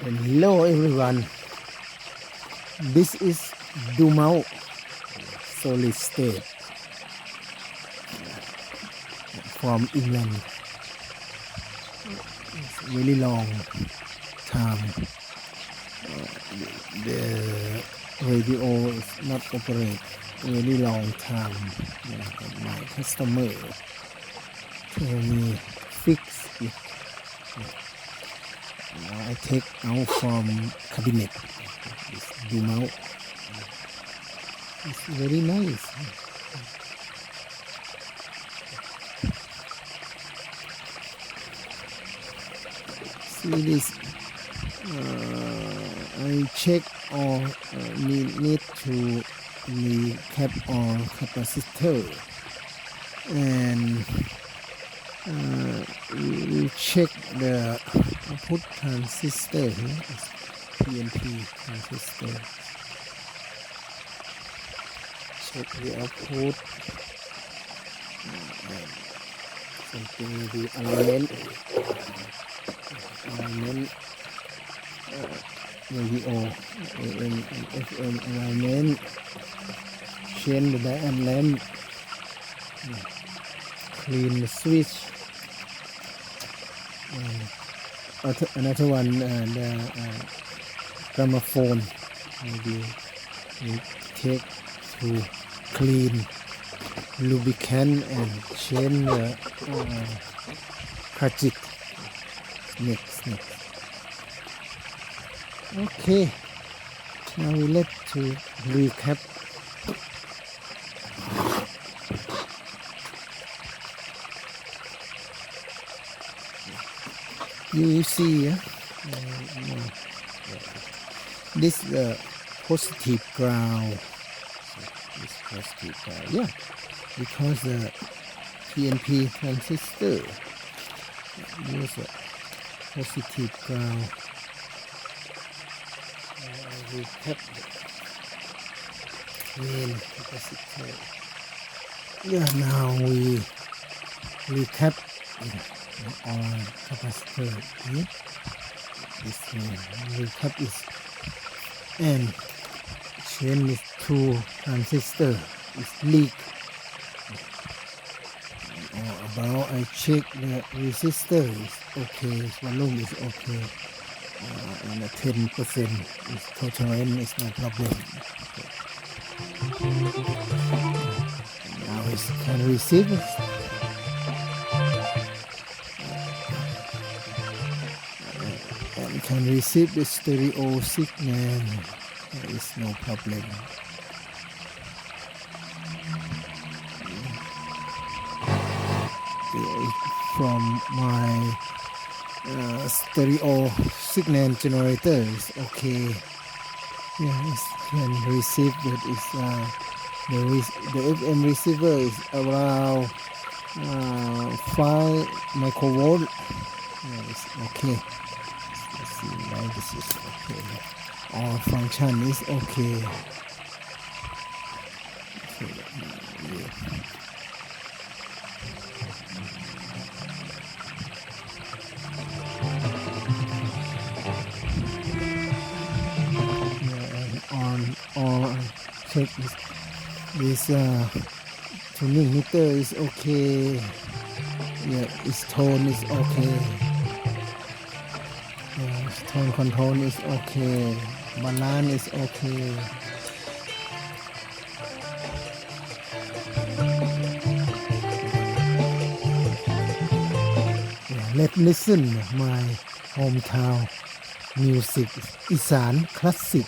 And hello everyone, this is Dumount solid state from England. It's really long time. The radio is not operate really long time. My customer told me fix it. I take out from cabinet. It's Dumount. It's very nice. See this? I check or need to recap on capacitor, and we check the output transistor. PNP transistor. Check the output. Something the alignment. Radio, AM, and FM alignment. Change the diode lamp. Clean the switch. Another one, the gramophone. Maybe we take to clean, lubricant, and change the cartridge. Next. Okay, now we let to recap. You see, this is the positive ground. This positive ground, yeah, because the PNP transistor use a positive ground. We kept main capacitor. Yeah, now we recap on capacitor. Yeah? This recap is and change this to transistor is leak. About I check the resistor is okay, volume is okay. And 10% is tolerance is no problem. Now it can receive and can receive the stereo signal. There is no problem. From my stereo signal generator is okay. Yeah, it can receive that. Is the FM receiver is around 5 microvolt. Yeah, it's okay. Let's see, now this is okay. All function is okay. Check this tuning meter is okay. Yeah, its tone is okay. Yeah, its tone control is okay. Balance is okay. Yeah, let's listen my hometown music, Isan classic.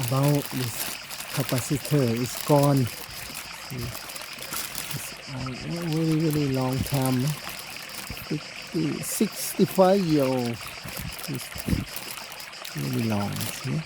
About this capacitor is gone. It's very long time. 65 years old. It's really long. See?